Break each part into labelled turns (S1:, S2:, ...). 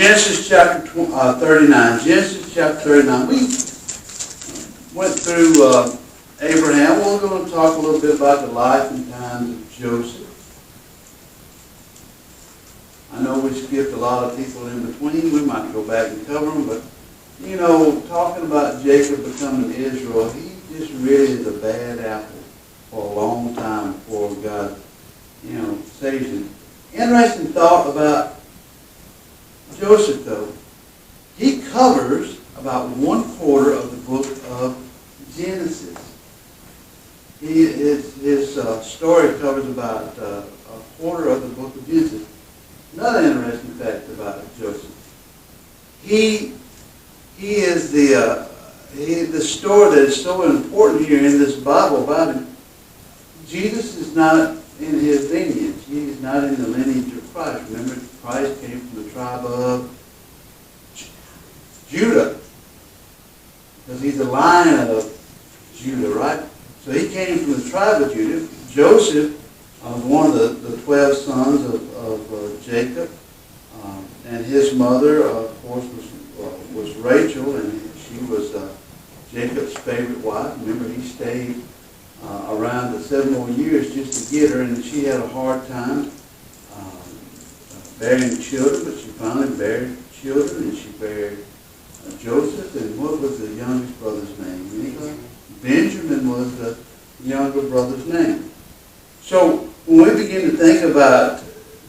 S1: Genesis chapter 39. Genesis chapter 39. We went through Abraham. We're going to talk a little bit about the life and times of Joseph. I know we skipped a lot of people in between. We might go back and cover them, but you know, talking about Jacob becoming Israel, he just really is a bad apple for a long time before God, saves him. Interesting thought about Joseph, though. He covers about 1/4 of the book of Genesis. His story covers about a quarter of the book of Genesis. Another interesting fact about Joseph. He is the story that is so important here in this Bible about him. Jesus is not in his lineage. He is not in the lineage of Christ. Remember, Christ came from the tribe of Judah, because he's the Lion of Judah, right? So he came from the tribe of Judah. Joseph was one of the 12 sons of Jacob, and his mother, of course, was Rachel, and she was Jacob's favorite wife. Remember, he stayed around 7 more years just to get her, and she had a hard time bearing children, but she finally buried children, and she buried Joseph. And what was the youngest brother's name? Anybody? Benjamin was the younger brother's name. So when we begin to think about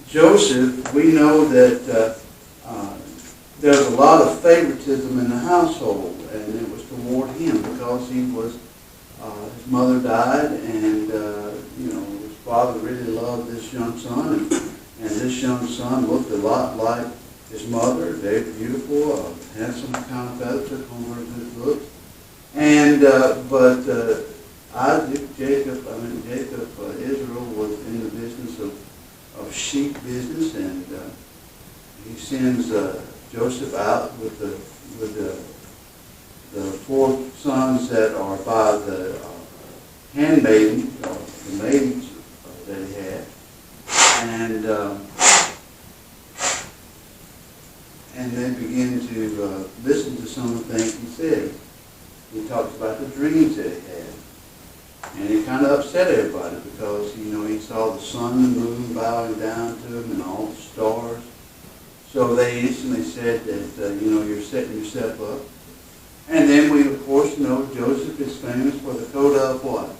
S1: Joseph, we know that there's a lot of favoritism in the household, and it was toward him because he was, his mother died, and his father really loved this young son, and this young son looked a lot like his mother, very beautiful, handsome kind of fellow, took on her good looks, and Jacob, Israel was in the business of sheep business, and he sends Joseph out with the 4 sons that are by the handmaiden, or the maids that he had, and they begin to listen to some of the things he said. He talks about the dreams that he had. And it kind of upset everybody because, he saw the sun and moon bowing down to him and all the stars. So they instantly said that, you're setting yourself up. And then we, of course, know Joseph is famous for the coat of what?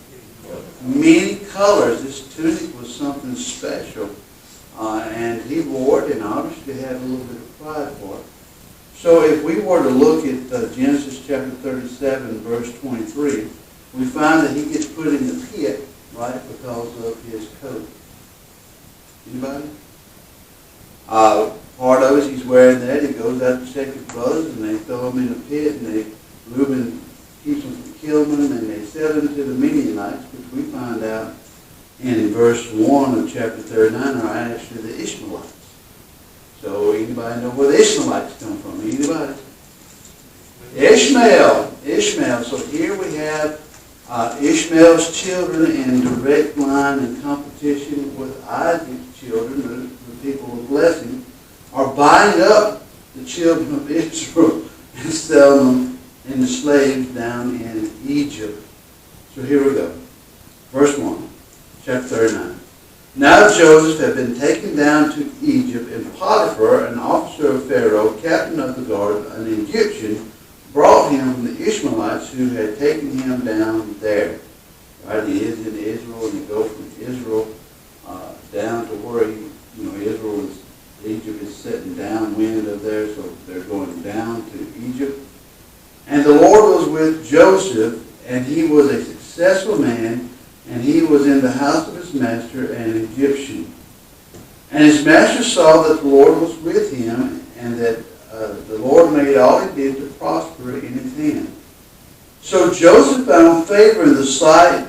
S1: Many colors. This tunic was something special. And he wore it and obviously had a little bit of pride for it. So if we were to look at Genesis chapter 37, verse 23, we find that he gets put in the pit, right, because of his coat. Anybody? Part of it, he's wearing that. He goes out to check his brothers, and they throw him in the pit, and Reuben keeps him from killing him, and they sell him to the Midianites, which we find out in verse 1 of chapter 39 are actually the Ishmaelites. So anybody know where the Ishmaelites come from? Anybody? Ishmael. So here we have Ishmael's children in direct line and competition with Isaac's children, the people of blessing, are buying up the children of Israel and selling them into slaves down in Egypt. So here we go. Verse 1, chapter 39. Now Joseph had been taken down to Egypt, and Potiphar, an officer of Pharaoh, captain of the guard, an Egyptian, brought him from the Ishmaelites who had taken him down there. Right? He is in Israel, and he goes from Israel down to where Egypt is sitting downwind of there, so they're going down to Egypt. And the Lord was with Joseph, and he was a successful man, and he was in the house of his master, an Egyptian. And his master saw that the Lord was with him, and that the Lord made all he did to prosper in his hand. So Joseph found favor in his sight,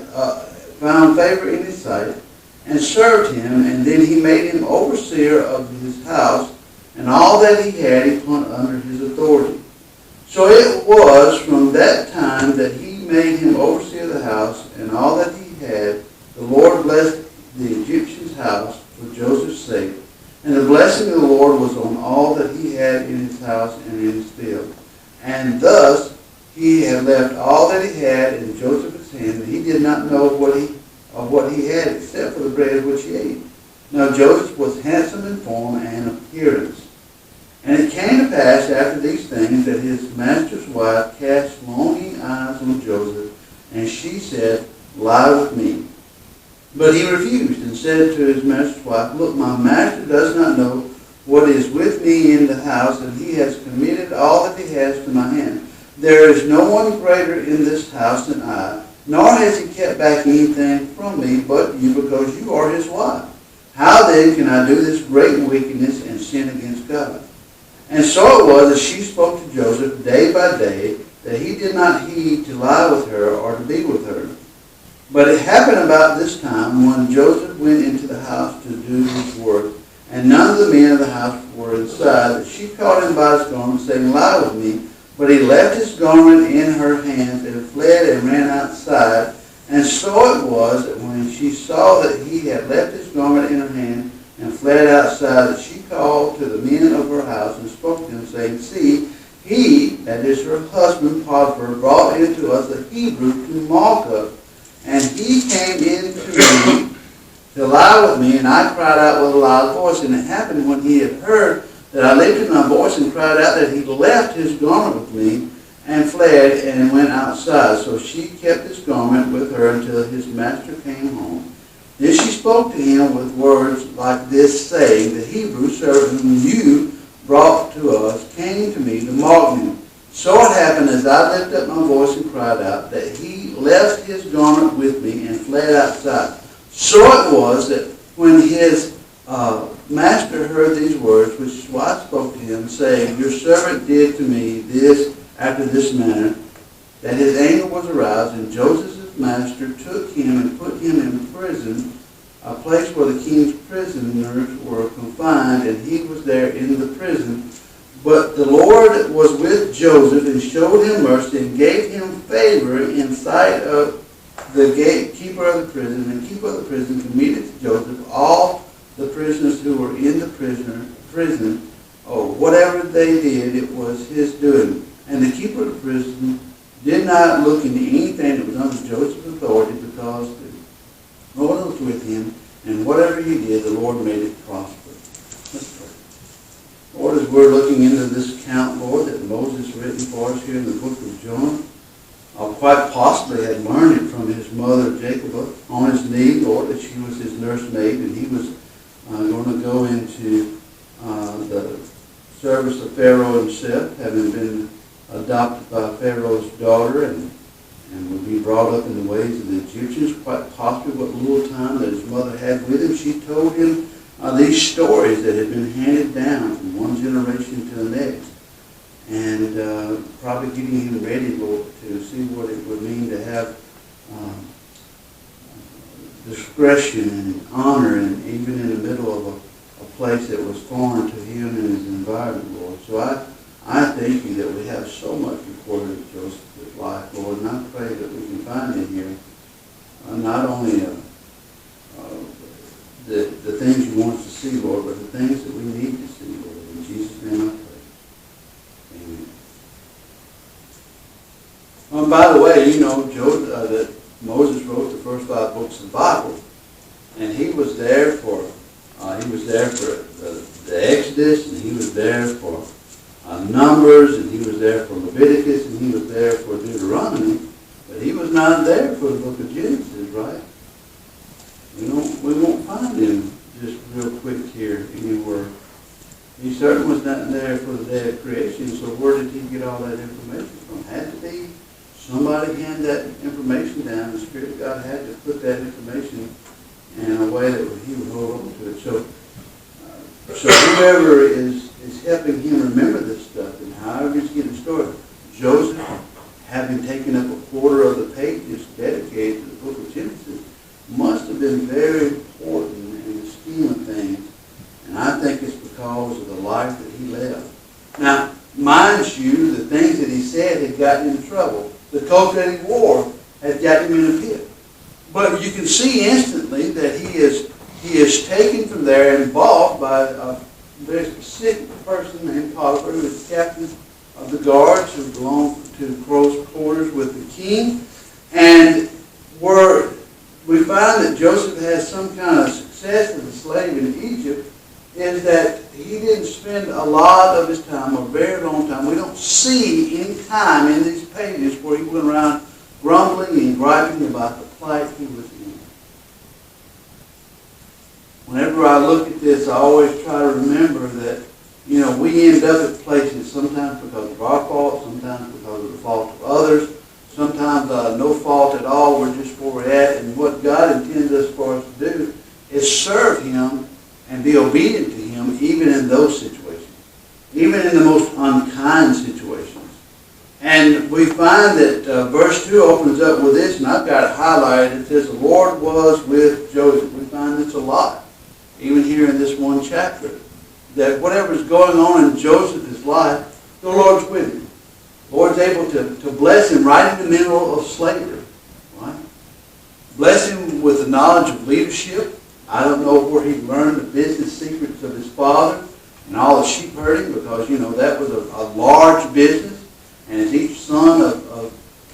S1: and served him, and then he made him overseer of his house, and all that he had he put under his authority. So it was from that time that he made him overseer of the house, and all that he had. The Lord blessed the Egyptian's house for Joseph's sake, And the blessing of the Lord was on all that he had in his house and in his field. And thus he had left all that he had in Joseph's hand, and he did not know what he had except for the bread which he ate. Now Joseph was handsome in form and appearance. And it came to pass after these things that his master's wife cast longing eyes on Joseph, and she said, Lie with me. But he refused and said to his master's wife, Look, my master does not know what is with me in the house, and he has committed all that he has to my hand. There is no one greater in this house than I, nor has he kept back anything from me but you, because you are his wife. How then can I do this great wickedness and sin against God? And so it was as she spoke to Joseph day by day, that he did not heed to lie with her or to be with her. But it happened about this time when Joseph went into the house to do his work, and none of the men of the house were inside, that she caught him by his garment, saying, Lie with me. But he left his garment in her hands and fled and ran outside. And so it was that when she saw that he had left his garment in her hand and fled outside, that she called to the men of her house and spoke to them, saying, See, he, that is her husband Potiphar, brought into us a Hebrew to mock us. And he came in to me to lie with me, and I cried out with a loud voice. And it happened when he had heard that I lifted my voice and cried out, that he left his garment with me and fled and went outside. So she kept his garment with her until his master came home. Then she spoke to him with words like this, saying, The Hebrew servant whom you brought to us came to me to mock me. So it happened, as I lifted up my voice and cried out, that he left his garment with me and fled outside. So it was that when his master heard these words, which his wife spoke to him, saying, Your servant did to me this after this manner, that his anger was aroused, and Joseph's master took him and put him in prison, a place where the king's prisoners were confined, and he was there in the prison. But the Lord was with Joseph and showed him mercy and gave him favor in sight of the gatekeeper of the prison. And the keeper of the prison committed to Joseph all the prisoners who were in the prison. Whatever they did, it was his doing. And the keeper of the prison did not look into anything that was under Joseph's authority, because the Lord was with him, and whatever he did, the Lord made it prosper. Let's pray. Lord, as we're looking into this account, Lord, that Moses written for us here in the book of John, quite possibly had learned it from his mother Jacob on his knee, Lord, that she was his nursemaid, and he was going to go into the service of Pharaoh himself, having been adopted by Pharaoh's daughter, and would be brought up in the ways of the Egyptians. Quite possibly what little time that his mother had with him, she told him these stories that had been handed down from one generation to the next, and probably getting him ready, Lord, to see what it would mean to have discretion and honor, and even in the middle of a place that was foreign to him and his environment, Lord. So I thank you that we have so much recorded of Joseph's life, Lord, and I pray that we can find in here not only the things you want us to see, Lord, but the things that we need to see, Lord. In Jesus' name I pray. Amen. By the way, you know, that Moses wrote the first 5 books of the Bible, and he was there for the Exodus, and he was there for Numbers, and he was there for Leviticus, and he was there for Deuteronomy, but he was not there for the book of Genesis, right? We won't find him just real quick here anywhere. He certainly was not there for the day of creation, so where did he get all that information from? Had to be somebody hand that information down. The Spirit of God had to put that information in a way that he would hold on to it. So whoever is helping him remember this stuff, and however he's getting started, Joseph, having taken up a quarter of the pages dedicated to the book of Genesis, must have been very important in the scheme of things, and I think it's because of the life that he led. Now, mind you, the things that he said had gotten him in trouble. The coat that he wore had gotten him in a pit. But you can see instantly that he he is taken from there and bought by a very specific person named Potiphar, who was captain of the guards, who belonged to close quarters with the king. And we find that Joseph has some kind of success as a slave in Egypt, is that he didn't spend a lot of his time, a very long time. We don't see any time in these pages where he went around grumbling and griping about the plight he was in. Whenever I look at this, I always try to remember that, we end up at places sometimes because of our fault, sometimes because of the fault of others, sometimes no fault at all, we're just where we're at. And what God intends us for us to do is serve Him and be obedient to Him even in those situations, even in the most unkind situations. And we find that verse 2 opens up with this, and I've got it highlighted. It says, the Lord was with Joseph. We find this a lot, even here in this one chapter, that whatever's going on in Joseph's life, the Lord's with him. The Lord's able to bless him right in the middle of slavery. Right? Bless him with the knowledge of leadership. I don't know where he learned the business secrets of his father and all the sheep herding, because, that was a large business. And as each son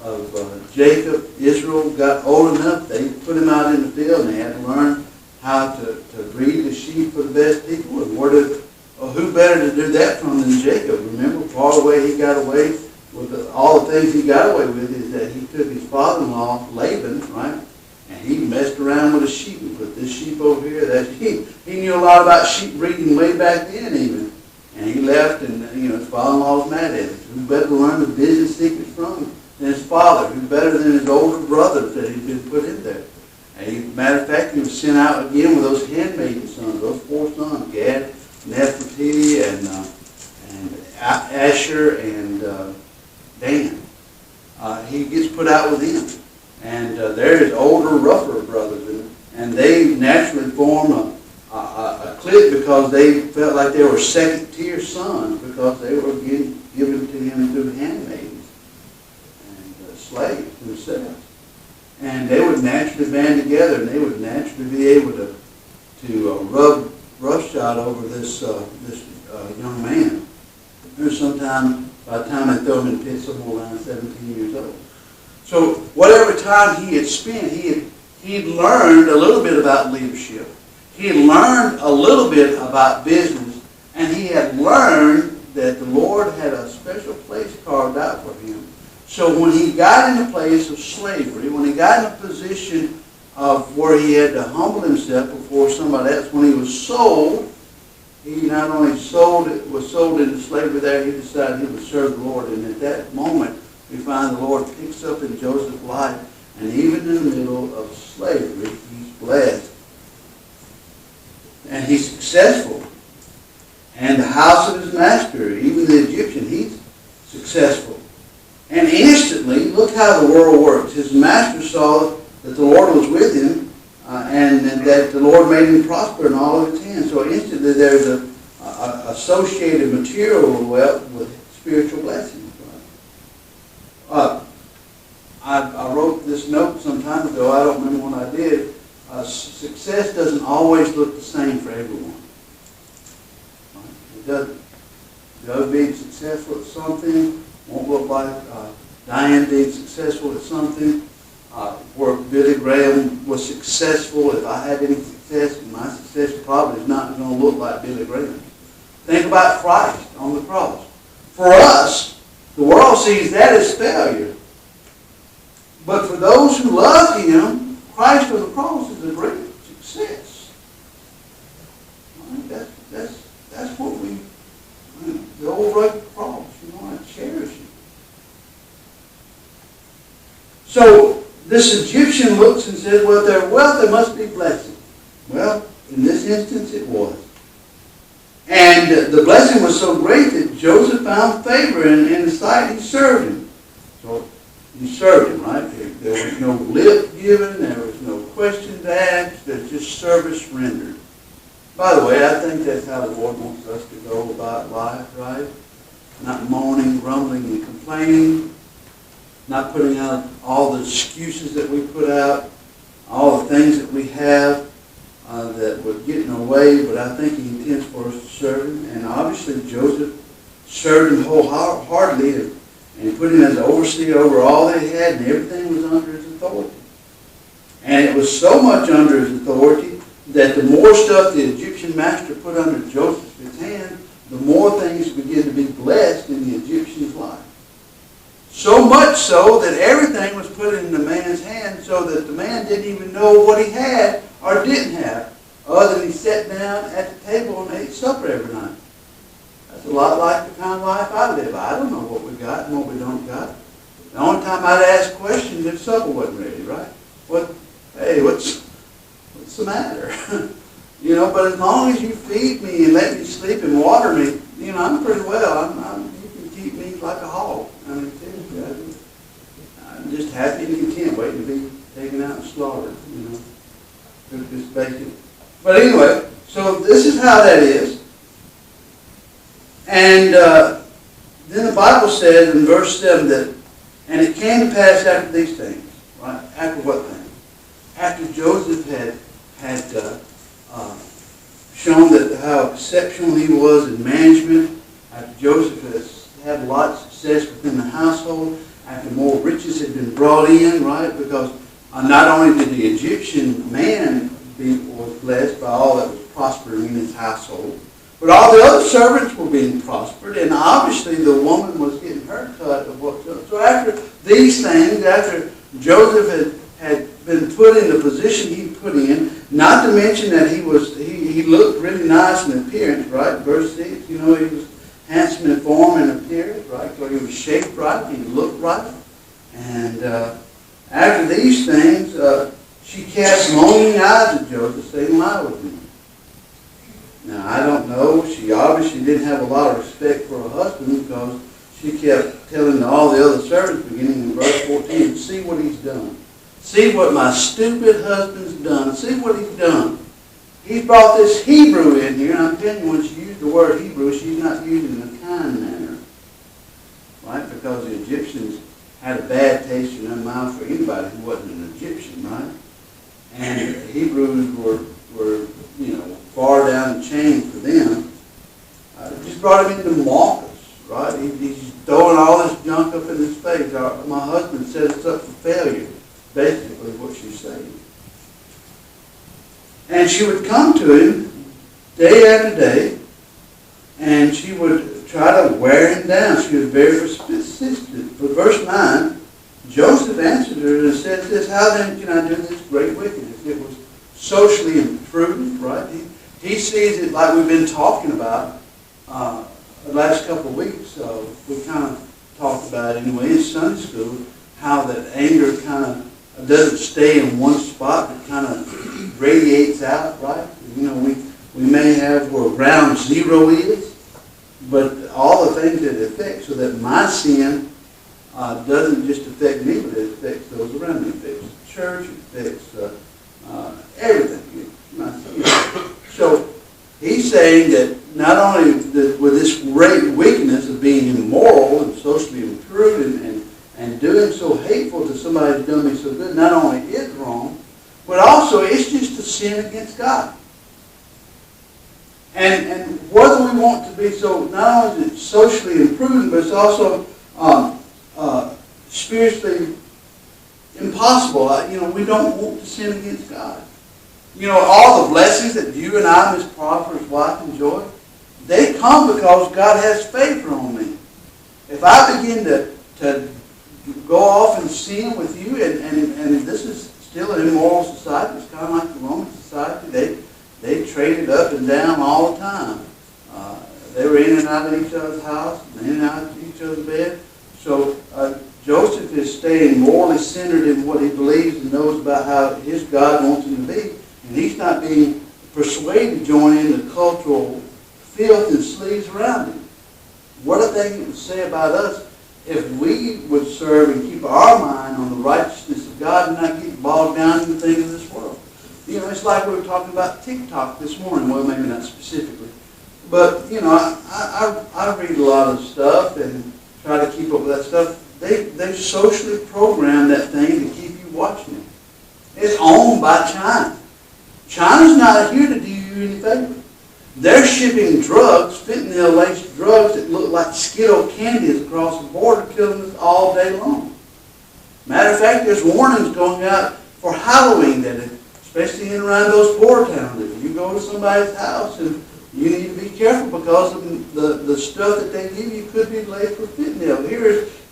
S1: of Jacob, Israel, got old enough, they put him out in the field, and they had to learn how to breed the sheep for the best people. And who better to do that from than Jacob? Remember, part of the way he got away with all the things he got away with is that he took his father-in-law, Laban, right? And he messed around with a sheep and put this sheep over here, that sheep. He knew a lot about sheep breeding way back then even. And he left, and his father-in-law was mad at him. Who better to learn the business secrets from him than his father? Who better than his older brothers that he'd been put in there? And matter of fact, he was sent out again with those handmaiden sons, those 4 sons, Gad, Naphtali, and Asher, and Dan. He gets put out with them. And they're his older, rougher brothers. And they naturally form a clique because they felt like they were second-tier sons because they were given to him through handmaidens and slaves themselves. And they would naturally band together, and they would naturally be able to rub roughshod over this young man. There's sometime, by the time they throw him in the pit, somewhere around 17 years old. So whatever time he had spent, he'd learned a little bit about leadership. He had learned a little bit about business, and he had learned that the Lord had a special place carved out for him. So when he got in a place of slavery, when he got in a position of where he had to humble himself before somebody else, when he was sold, he not only was sold into slavery there, he decided he would serve the Lord. And at that moment, we find the Lord picks up in Joseph's life, and even in the middle of slavery, he's blessed. And he's successful. And the house of his master, even the Egyptian, he's successful. And instantly, look how the world works. His master saw that the Lord was with him, and that the Lord made him prosper in all of his hands. So instantly there's a associated material wealth with spiritual blessings. I wrote this note some time ago. I don't remember when I did. Success doesn't always look the same for everyone. It doesn't. Joe being successful at something won't look like Diane being successful at something. Where Billy Graham was successful, if I had any success, my success probably is not going to look like Billy Graham. Think about Christ on the cross. For us, the world sees that as failure. But for those who love Him, Christ on the cross is a great success. That's what the old rugged cross, I cherish it. So this Egyptian looks and says, well, if they're wealth, there must be blessing. Well, in this instance, it was. And the blessing was so great that Joseph found favor in the sight. He served him. So he served him, right? There was no lip given. There was no questions asked. There's just service rendered. By the way, I think that's how the Lord wants us to go about life, right? Not moaning, grumbling, and complaining. Not putting out all the excuses that we put out, all the things that we have. that was getting away, but I think he intends for us to serve him. And obviously Joseph served him wholeheartedly, and he put him as an overseer over all they had, and everything was under his authority. And it was so much under his authority that the more stuff the Egyptian master put under Joseph's hand, the more things began to be blessed in the Egyptian's life. So much so that everything was put in the man's hand, so that the man didn't even know what he had or didn't have, other than he sat down at the table and ate supper every night. That's a lot like the kind of life I live. I don't know what we got and what we don't got. The only time I'd ask questions if supper wasn't ready, right? What's the matter? But as long as you feed me and let me sleep and water me, I'm pretty well. You can keep me like a hog. I'm just happy and content, waiting to be taken out and slaughtered. Just basic. But anyway, so this is how that is. And then the Bible says in verse 7 that, and it came to pass after these things, right? After what things? After Joseph had shown that how exceptional he was in management, after Joseph has had a lot of success within the household, after more riches had been brought in, right? Because not only did the Egyptian man was blessed by all that was prospering in his household, but all the other servants were being prospered, and obviously the woman was getting her cut of what. So after these things, after Joseph had been put in the position he put in, not to mention that he looked really nice in appearance, right? Verse 6, he was handsome in form and appearance, right? So he was shaped right, he looked right. And after these things, she cast longing eyes at Joseph, saying, "Lie with me." Now, I don't know. She obviously didn't have a lot of respect for her husband, because she kept telling all the other servants, beginning in verse 14, "See what he's done. See what my stupid husband's done. See what he's done. He's brought this Hebrew in here." And I'm telling you, when she used the word Hebrew, she's not using it in a kind manner. Right? Because the Egyptians had a bad taste in their mouth for anybody who wasn't an Egyptian, right? And the Hebrews were far down the chain for them. Just brought him in to mock us, right? He's throwing all this junk up in his face. My husband set us up for failure, basically what she's saying. And she would come to him day after day, and she would try to wear him down. She was very persistent. But verse 9, Joseph answered her and said this, "How then can I do this great wickedness?" It was socially imprudent, right? He sees it like we've been talking about the last couple of weeks. We kind of talked about it anyway in Sunday school, how that anger kind of doesn't stay in one spot, but kind of radiates out, right? We may have where ground zero is, but all the things that it affects, so that my sin doesn't just affect me, but it affects those around me. It affects the church, it affects everything. So he's saying that not only with this great weakness of being immoral and socially imprudent and doing so hateful to somebody who's done me so good, not only is wrong, but also it's just a sin against God. And whether we want to be so, not only is it socially imprudent, but it's also spiritually impossible. We don't want to sin against God. All the blessings that you and I, Miss Prosper's wife, enjoy, they come because God has favor on me. If I begin to go off and sin with you, and this is still an immoral society, it's kind of like the Roman society, they traded up and down all the time. They were in and out of each other's house, in and out of each other's bed. So Joseph is staying morally centered in what he believes and knows about how his God wants him to be. And he's not being persuaded to join in the cultural filth and sleaze around him. What a thing it would say about us if we would serve and keep our mind on the righteousness of God and not get bogged down in the things of this world. It's like we were talking about TikTok this morning. Well, maybe not specifically. But, I read a lot of stuff and try to keep up with that stuff. They socially program that thing to keep you watching it. It's owned by China. China's not here to do you any favor. They're shipping drugs, fentanyl-laced drugs that look like Skittle candies across the border, killing us all day long. Matter of fact, there's warnings going out for Halloween, that especially in and around those poor towns, if you go to somebody's house, and you need to be careful because of the stuff that they give you could be laced with fentanyl.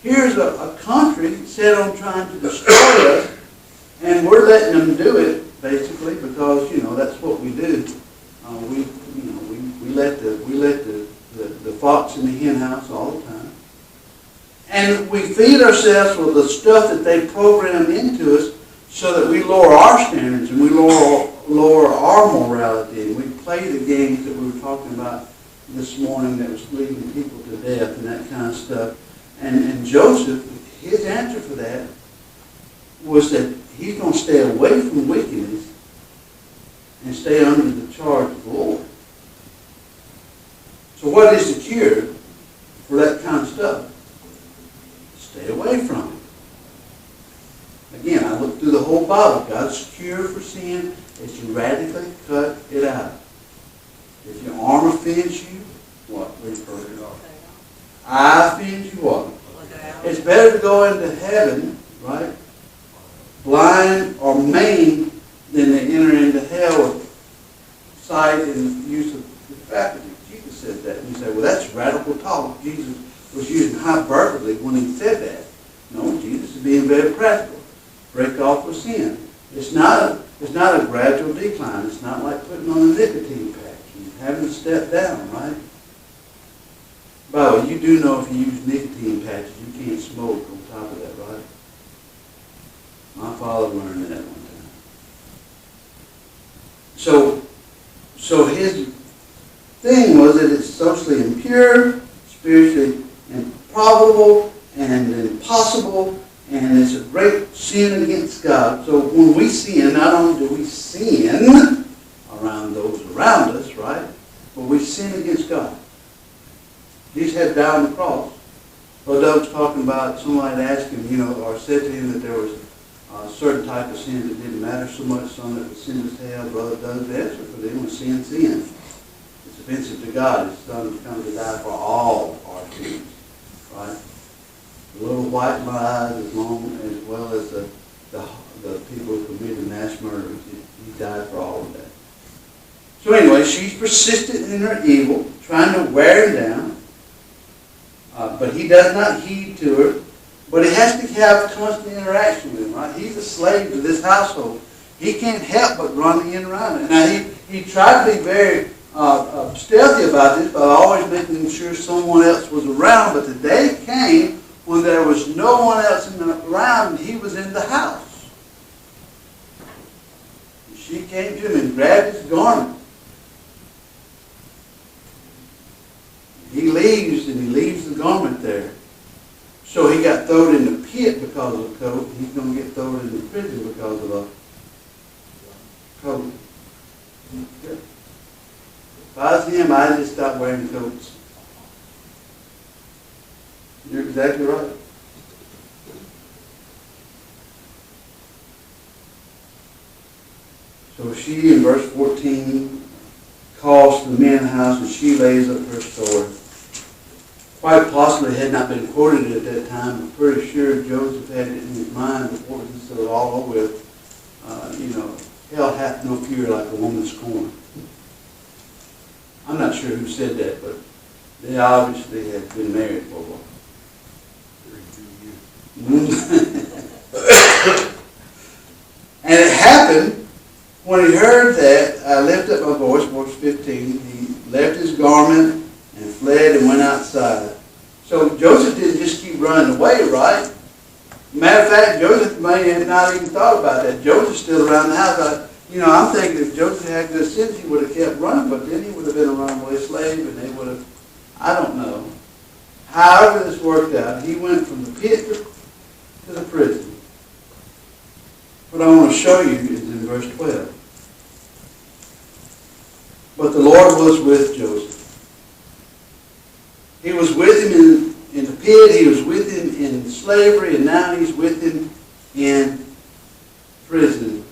S1: Here's a country set on trying to destroy us, and we're letting them do it basically because that's what we do. We let the fox in the hen house all the time, and we feed ourselves with the stuff that they program into us, so that we lower our standards and we lower our morality, and we play the games that we were talking about this morning that was leading people to death and that kind of stuff. And Joseph, his answer for that was that he's going to stay away from wickedness and stay under the charge of the Lord. So what is the cure for that kind of stuff? Stay away from it. Again, I looked through the whole Bible. God's cure for sin is to radically cut it out. If your arm offends you, what? Cut it off. Eye offends you, what? It's better to go into heaven, right, blind or maimed, than to enter into hell with sight and use of the faculty. Jesus said that. And you say, well, that's radical talk. Jesus was using hyperbole when he said that. No, Jesus is being very practical. Break off with sin. It's not a gradual decline. It's not like putting on a nicotine patch and having to step down, right? By the way, you do know if you use nicotine patches, you can't smoke on top of that, right? My father learned that one time. So his thing was that it's socially impure, spiritually improbable, and impossible, and it's a great sin against God. So when we sin, not only do we sin around those around us, right, but we sin against God. Jesus had died on the cross. Well, Doug's talking about somebody had asked him, or said to him that there was a certain type of sin that didn't matter so much, some that was sin to hell. Brother Doug's answer for them was sin. It's offensive to God. His Son has come to die for all our sins, right? The little white lies, as well as the people who committed mass murder. He died for all of that. So anyway, she's persistent in her evil, trying to wear him down. But he does not heed to her. But he has to have constant interaction with him, right? He's a slave to this household. He can't help but running in around it. Now, he tried to be very stealthy about this by always making sure someone else was around. But the day came when there was no one else around, and he was in the house. And she came to him and grabbed his garment. He leaves the garment there. So he got thrown in the pit because of the coat. He's going to get thrown in the prison because of a coat. Yeah. If I was him, I'd just stop wearing coats. You're exactly right. So she, in verse 14, calls to the man in the house, and she lays up her sword. Quite possibly had not been quoted at that time, but pretty sure Joseph had it in his mind before this was all over with. Hell hath no fury like a woman's scorn. I'm not sure who said that, but they obviously had been married for a while. 32 years. And it happened when he heard that, I lifted up my voice, verse 15, he left his garment and fled and went outside. So Joseph didn't just keep running away, right? Matter of fact, Joseph may have not even thought about that. Joseph's still around the house. I'm thinking if Joseph had good sense, he would have kept running, but then he would have been a runaway slave, and they would have, I don't know. However this worked out, he went from the pit to the prison. What I want to show you is in verse 12. But the Lord was with Joseph. He was with him in the pit, he was with him in slavery, and now he's with him in prison.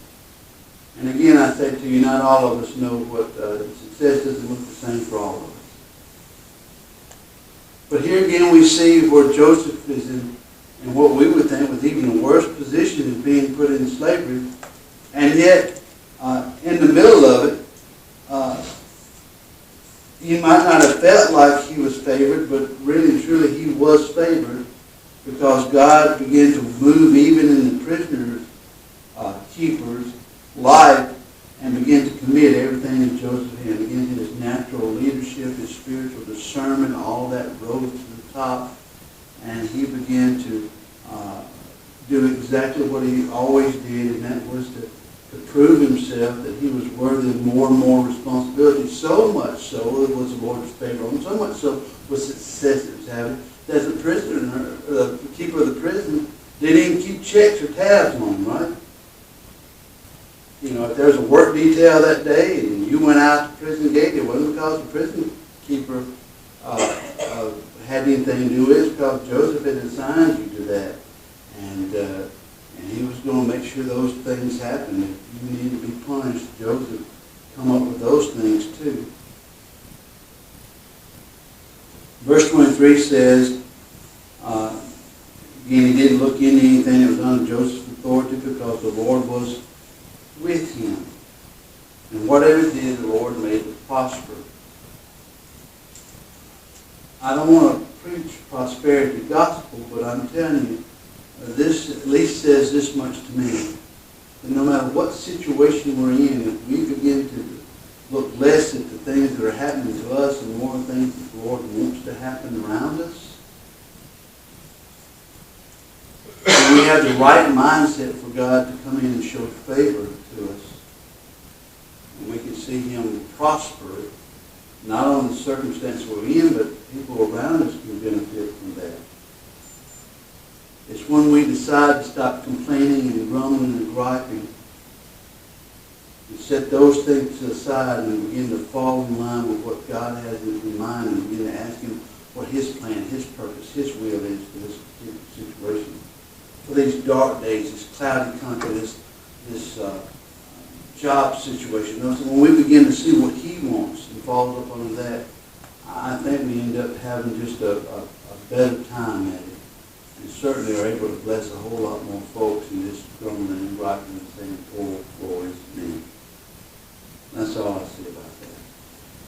S1: And again, I say to you, not all of us know what success doesn't look the same for all of us. But here again we see where Joseph is in what we would think was even a worse position of being put in slavery. And yet, in the middle of it, he might not have felt like he was favored, but really and truly he was favored, because God began to move even in the prisoner keeper's life and begin to commit everything to Joseph had. Again, his natural leadership, his spiritual discernment, all that rose to the top, and he began to do exactly what he always did, and that was to prove himself that he was worthy of more and more responsibility. So much so it was the Lord's favor on him. So much so was success it was having that the prisoner, the keeper of the prison, didn't even keep checks or tabs on him, right? You know, if there was a work detail that day and you went out the prison gate, it wasn't because the prison keeper had anything to do with it. It's because Joseph had assigned you to that. And he was going to make sure those things happened. If you needed to be punished, Joseph come up with those things too. Verse 23 says, again, he didn't look into anything that was under Joseph's authority, because the Lord was with him. And whatever he did, the Lord made it prosper. I don't want to preach prosperity gospel, but I'm telling you, this at least says this much to me. That no matter what situation we're in, if we begin to look less at the things that are happening to us and more things that the Lord wants to happen around us, and we have the right mindset for God to come in and show favor to us, and we can see him prosper, not only the circumstance we're in, but people around us can benefit from that. It's when we decide to stop complaining and grumbling and griping and set those things aside and begin to fall in line with what God has in mind, and begin to ask him what his plan, his purpose, his will is for this particular situation. For these dark days, this cloudy country, this job situation. When we begin to see what he wants and falls up under that, I think we end up having just a better time at it. And certainly are able to bless a whole lot more folks than just grumbling and griping and saying, poor is me. That's all I say about that.